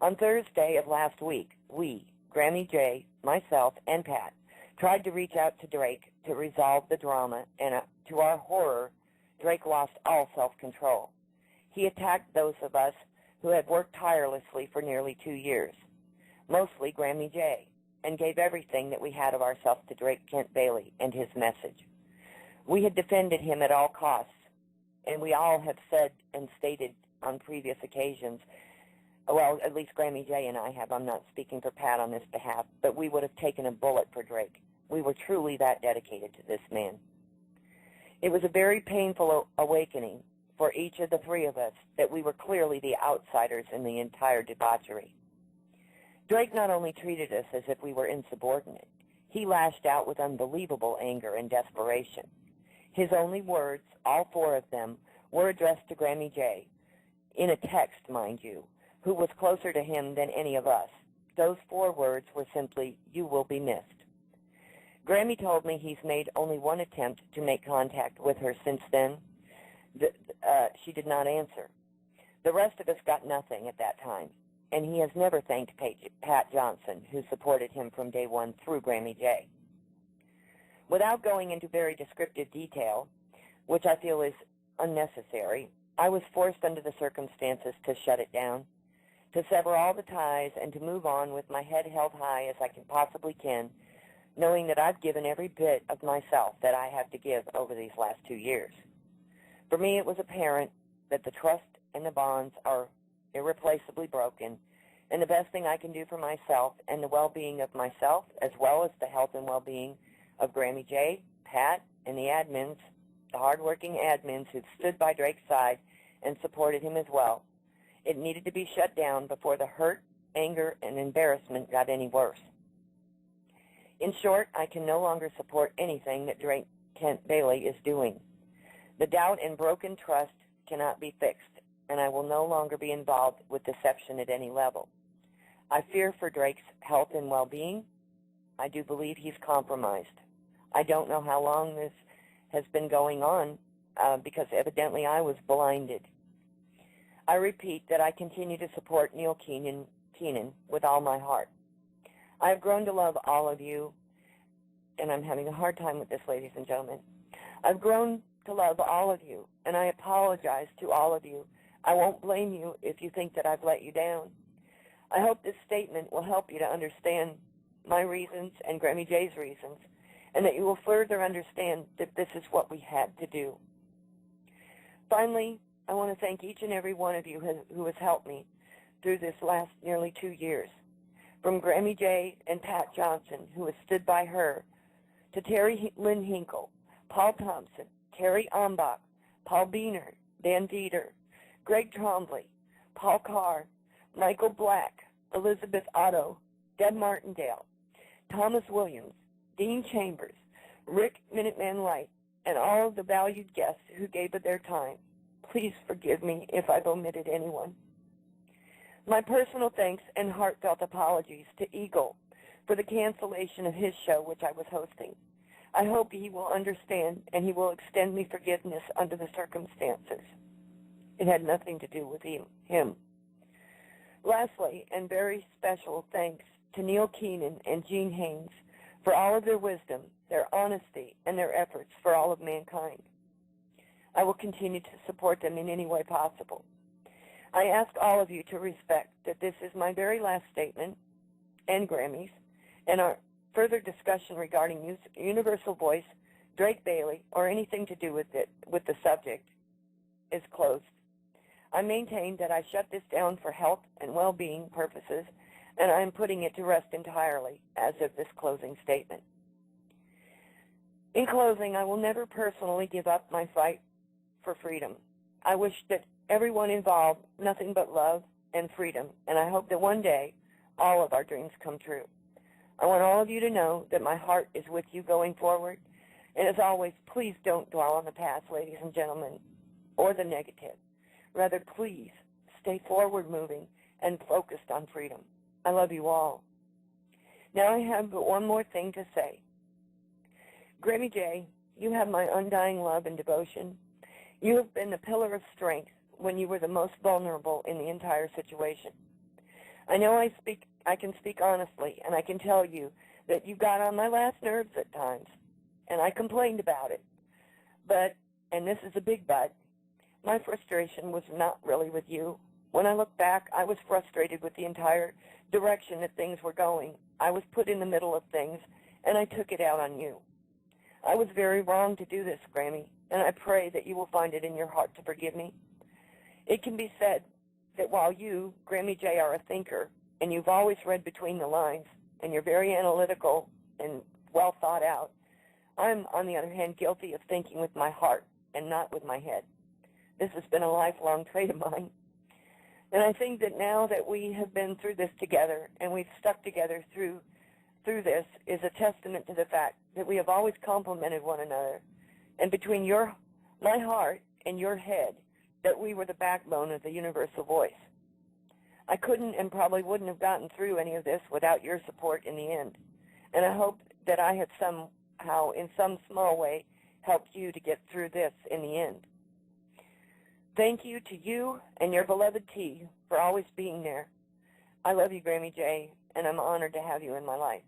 On Thursday of last week, we, Gramy J, myself, and Pat, tried to reach out to Drake to resolve the drama, and to our horror, Drake lost all self-control. He attacked those of us who had worked tirelessly for nearly 2 years, mostly Gramy J, and gave everything that we had of ourselves to Drake Kent Bailey and his message. We had defended him at all costs, and we all have said and stated on previous occasions, well, at least Gramy J and I have, I'm not speaking for Pat on this behalf, but we would have taken a bullet for Drake. We were truly that dedicated to this man. It was a very painful awakening for each of the 3 of us that we were clearly the outsiders in the entire debauchery. Drake not only treated us as if we were insubordinate, he lashed out with unbelievable anger and desperation. His only words, all 4 of them, were addressed to Gramy J, in a text, mind you, who was closer to him than any of us. Those 4 words were simply, "You will be missed." Gramy told me he's made only 1 attempt to make contact with her since then. She did not answer. The rest of us got nothing at that time, and he has never thanked Pat Johnson, who supported him from day one through Gramy J. Without going into very descriptive detail, which I feel is unnecessary, I was forced under the circumstances to shut it down, to sever all the ties, and to move on with my head held high as I possibly can, knowing that I've given every bit of myself that I have to give over these last 2 years. For me, it was apparent that the trust and the bonds are irreplaceably broken, and the best thing I can do for myself and the well-being of myself, as well as the health and well-being of Gramy J, Pat, and the admins, the hard-working admins who stood by Drake's side and supported him as well. It needed to be shut down before the hurt, anger, and embarrassment got any worse. In short, I can no longer support anything that Drake Kent Bailey is doing. The doubt and broken trust cannot be fixed, and I will no longer be involved with deception at any level. I fear for Drake's health and well-being. I do believe he's compromised. I don't know how long this has been going on because evidently I was blinded. I repeat that I continue to support Neil Keenan with all my heart. I have grown to love all of you, and I'm having a hard time with this, ladies and gentlemen. I've grown to love all of you, and I apologize to all of you. I won't blame you if you think that I've let you down. I hope this statement will help you to understand my reasons and Gramy J's reasons, and that you will further understand that this is what we had to do. Finally, I want to thank each and every one of you who has helped me through this last nearly 2 years. From Gramy J and Pat Johnson, who has stood by her, to Terry Lynn Hinkle, Paul Thompson, Terry Ombach, Paul Beener, Dan Dieter, Greg Trombley, Paul Carr, Michael Black, Elizabeth Otto, Deb Martindale, Thomas Williams, Dean Chambers, Rick Minuteman Light, and all of the valued guests who gave of their time. Please forgive me if I've omitted anyone. My personal thanks and heartfelt apologies to Eagle for the cancellation of his show, which I was hosting. I hope he will understand and he will extend me forgiveness under the circumstances. It had nothing to do with him. Lastly, and very special thanks to Neil Keenan and Gene Haynes for all of their wisdom, their honesty, and their efforts for all of mankind. I will continue to support them in any way possible. I ask all of you to respect that this is my very last statement, and Grammys, and our further discussion regarding Universal Voice, Drake Bailey, or anything to do with the subject is closed. I maintain that I shut this down for health and well-being purposes, and I am putting it to rest entirely as of this closing statement. In closing, I will never personally give up my fight for freedom. I wish that everyone involved nothing but love and freedom, and I hope that one day all of our dreams come true. I want all of you to know that my heart is with you going forward, and as always, please don't dwell on the past, ladies and gentlemen, or the negative. Rather, please stay forward-moving and focused on freedom. I love you all. Now I have but one more thing to say. Gramy J, you have my undying love and devotion. You have been the pillar of strength when you were the most vulnerable in the entire situation. I know I can speak honestly, and I can tell you that you got on my last nerves at times, and I complained about it. But, and this is a big but, my frustration was not really with you. When I look back, I was frustrated with the entire direction that things were going. I was put in the middle of things, and I took it out on you. I was very wrong to do this, Gramy, and I pray that you will find it in your heart to forgive me. It can be said that while you, Gramy J, are a thinker, and you've always read between the lines, and you're very analytical and well thought out, I'm, on the other hand, guilty of thinking with my heart and not with my head. This has been a lifelong trait of mine. And I think that now that we have been through this together and we've stuck together through this is a testament to the fact that we have always complemented one another. And between my heart and your head, that we were the backbone of the universal voice. I couldn't and probably wouldn't have gotten through any of this without your support in the end. And I hope that I have somehow, in some small way, helped you to get through this in the end. Thank you to you and your beloved T for always being there. I love you, Gramy J, and I'm honored to have you in my life.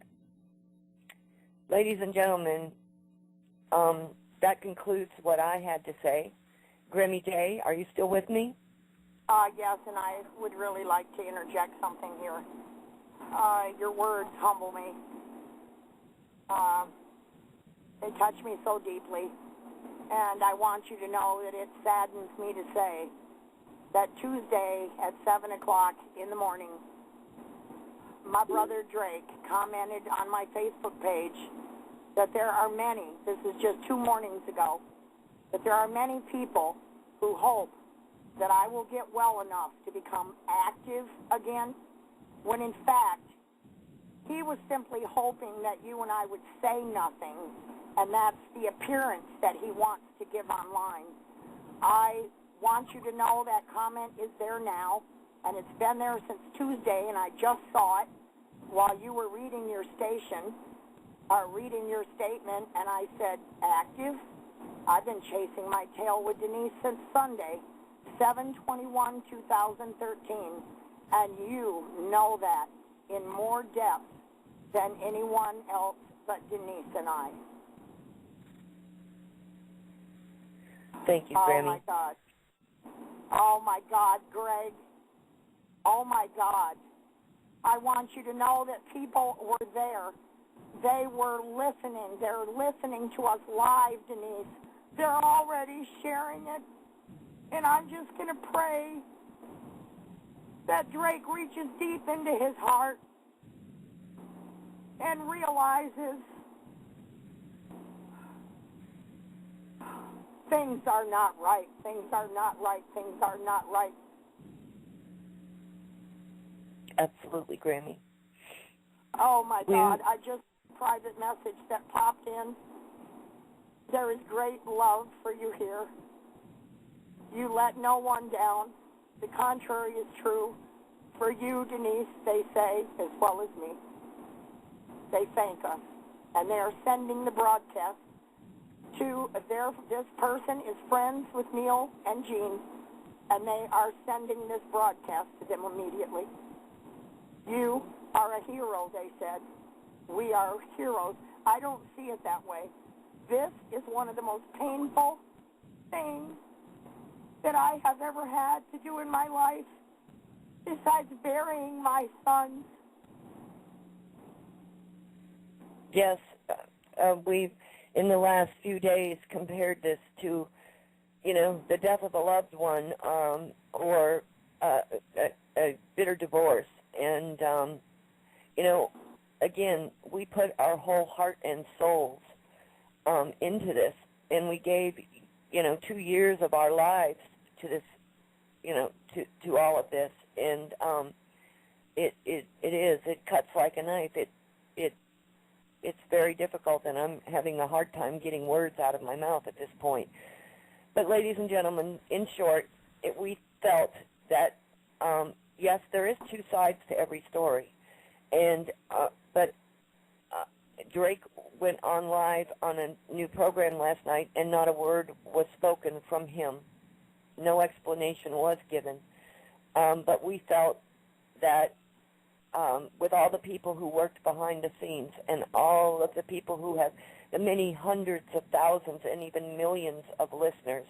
Ladies and gentlemen, that concludes what I had to say. Gramy J, are you still with me? Yes, and I would really like to interject something here. Your words humble me. They touch me so deeply. And I want you to know that it saddens me to say that Tuesday at 7 o'clock in the morning, my brother Drake commented on my Facebook page that there are many, this is just 2 mornings ago, that there are many people who hope that I will get well enough to become active again, when in fact, he was simply hoping that you and I would say nothing, and that's the appearance that he wants to give online. I want you to know that comment is there now, and it's been there since Tuesday, and I just saw it while you were reading your statement, and I said, active? I've been chasing my tail with Denise since Sunday, 7/21/2013, and you know that in more depth than anyone else but Denise and I. Thank you, Gramy. Oh, my God. Oh, my God, Greg. Oh, my God. I want you to know that people were there. They were listening. They're listening to us live, Denise. They're already sharing it. And I'm just going to pray that Drake reaches deep into his heart and realizes things are not right. Things are not right. Things are not right. Absolutely, Gramy. Oh, my God. I just private message that popped in. There is great love for you here. You let no one down. The contrary is true. For you, Denise, they say, as well as me. They thank us. And they are sending the broadcast to this person is friends with Neil and Jean, and they are sending this broadcast to them immediately. You are a hero, they said. We are heroes. I don't see it that way. This is one of the most painful things that I have ever had to do in my life, besides burying my sons. Yes, we've, in the last few days, compared this to, the death of a loved one or a bitter divorce. And, again, we put our whole heart and souls into this, and we gave, 2 years of our lives to this, to all of this, and it cuts like a knife. It's very difficult, and I'm having a hard time getting words out of my mouth at this point. But, ladies and gentlemen, in short, we felt that, yes, there is 2 sides to every story, and but Drake went on live on a new program last night, and not a word was spoken from him. No explanation was given. But we felt that with all the people who worked behind the scenes and all of the people who have the many hundreds of thousands and even millions of listeners,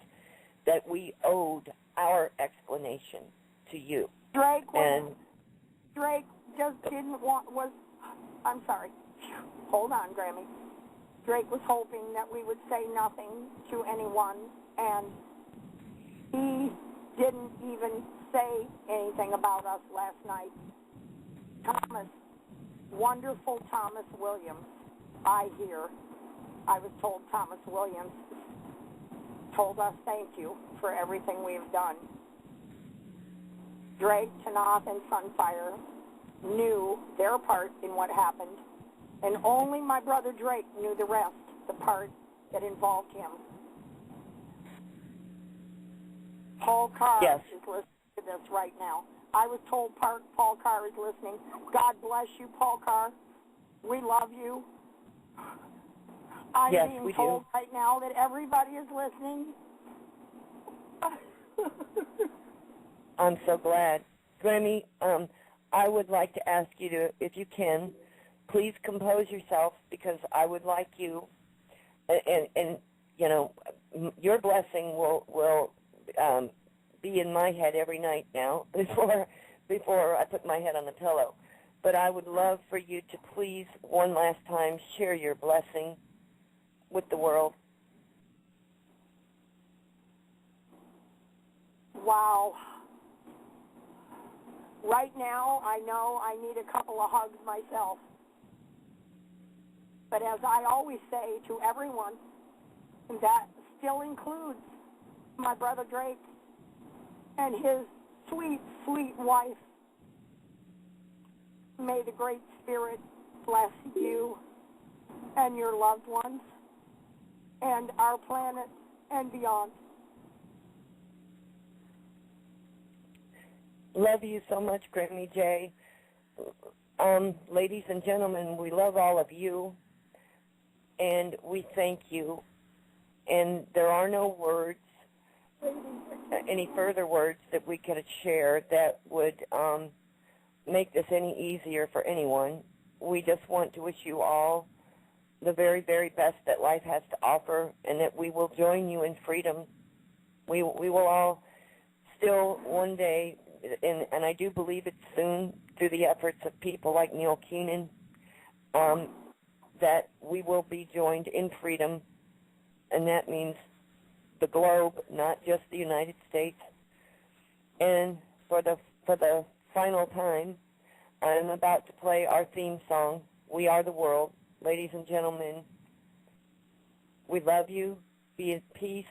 that we owed our explanation to you. Drake just didn't want, I'm sorry. Hold on, Gramy. Drake was hoping that we would say nothing to anyone, and he didn't even say anything about us last night. Thomas, wonderful Thomas Williams, I was told Thomas Williams told us thank you for everything we've done. Drake, Tanoth, and Sunfire knew their part in what happened, and only my brother Drake knew the rest, the part that involved him. Paul Carr is listening to this right now. I was told Paul Carr is listening. God bless you, Paul Carr. We love you. I'm being told right now that everybody is listening. I'm so glad. Gramy, I would like to ask you to, if you can, please compose yourself, because I would like you, and your blessing will be in my head every night now before I put my head on the pillow. But I would love for you to please, one last time, share your blessing with the world. Wow. Right now, I know I need a couple of hugs myself. But as I always say to everyone, that still includes my brother Drake and his sweet, sweet wife. May the Great Spirit bless you and your loved ones and our planet and beyond. Love you so much, Gramy J. Ladies and gentlemen, we love all of you, and we thank you. And there are no words, any further words that we could share that would make this any easier for anyone. We just want to wish you all the very, very best that life has to offer, and that we will join you in freedom. We will all still one day, and I do believe it's soon, through the efforts of people like Neil Keenan, that we will be joined in freedom, and that means the globe, not just the United States. And for the final time, I'm about to play our theme song, We Are the World. Ladies and gentlemen, we love you. Be at peace.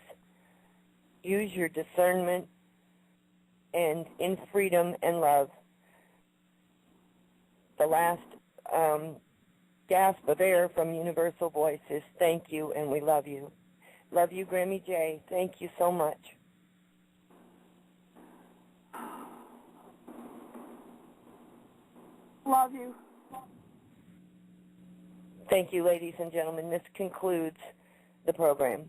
Use your discernment, and in freedom and love. The last gasp of air from Universal Voices, thank you, and we love you. Love you, Gramy J. Thank you so much. Love you. Thank you, ladies and gentlemen. This concludes the program.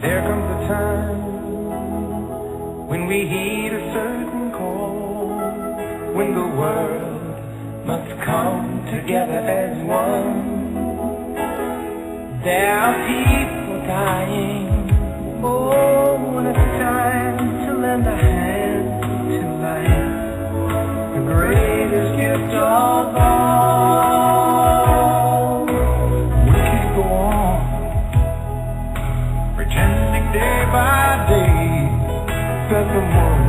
There comes a time when we heed a certain call, when the world must come together as one. There are people dying. Oh, when it's time to lend a hand to life, the greatest gift of all. We can't go on pretending day by day that the moon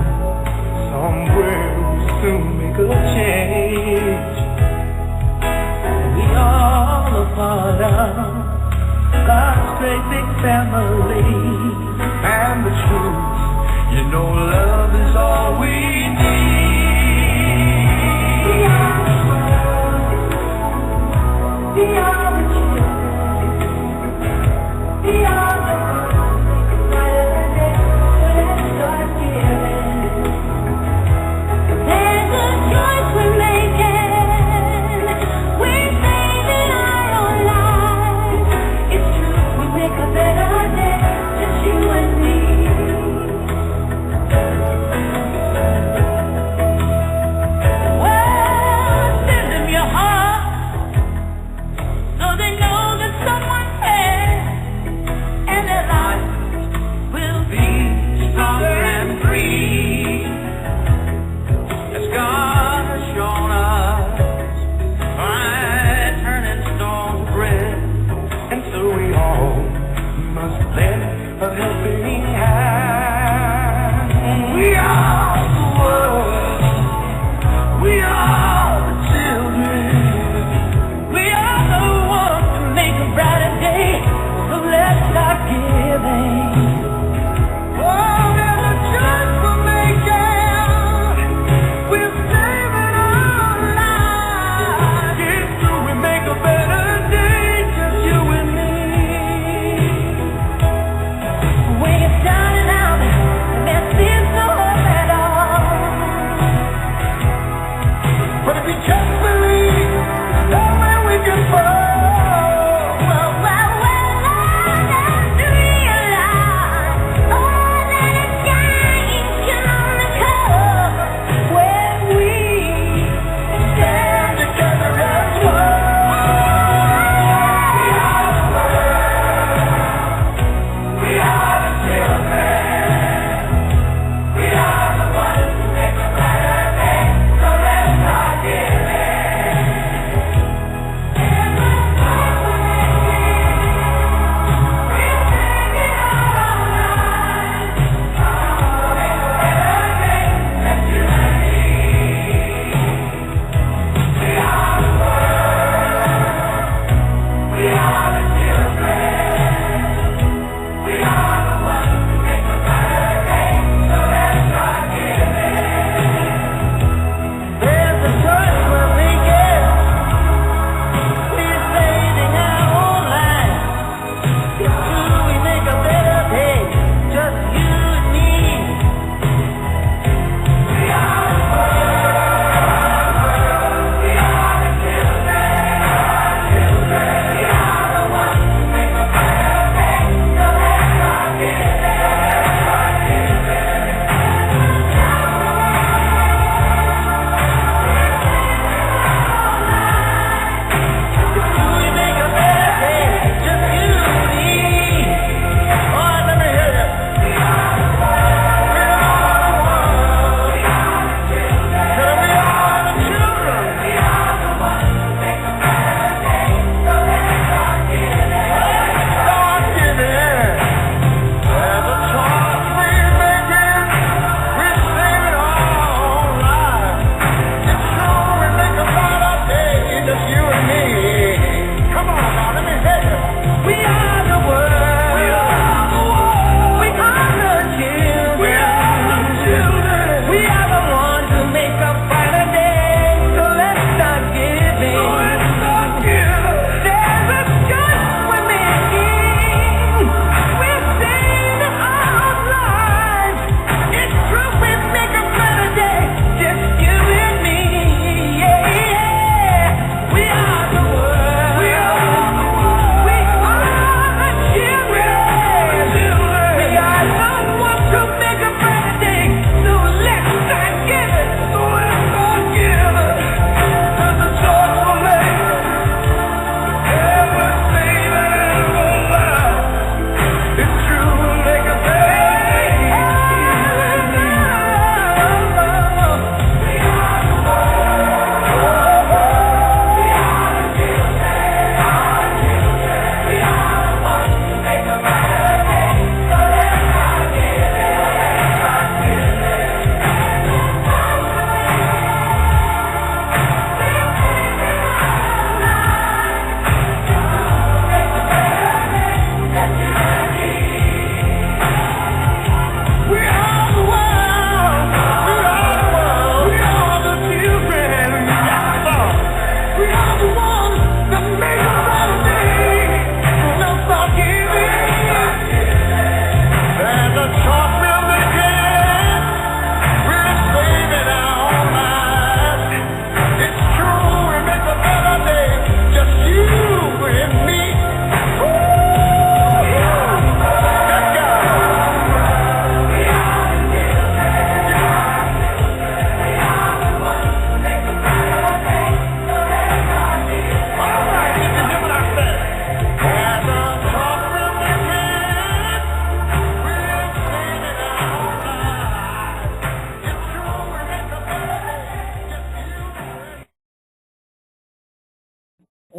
somewhere will soon make a change. We all a part of God's great big family, and the truth, you know, love is all we need. We are the world. We are the children. We are the down and out, and there seems no hope.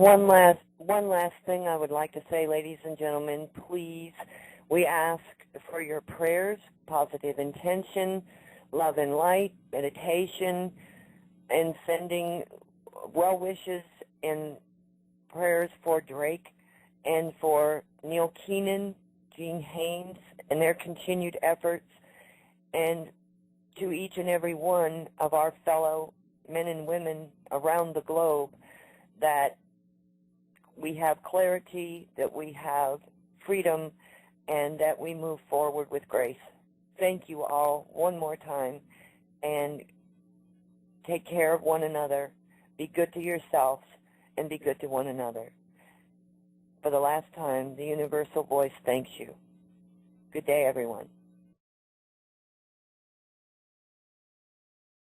One last thing I would like to say, ladies and gentlemen, please, we ask for your prayers, positive intention, love and light, meditation, and sending well wishes and prayers for Drake and for Neil Keenan, Gene Haynes, and their continued efforts, and to each and every one of our fellow men and women around the globe, that we have clarity, that we have freedom, and that we move forward with grace. Thank you all one more time, and take care of one another. Be good to yourselves, and be good to one another. For the last time, the universal voice thanks you. Good day, everyone.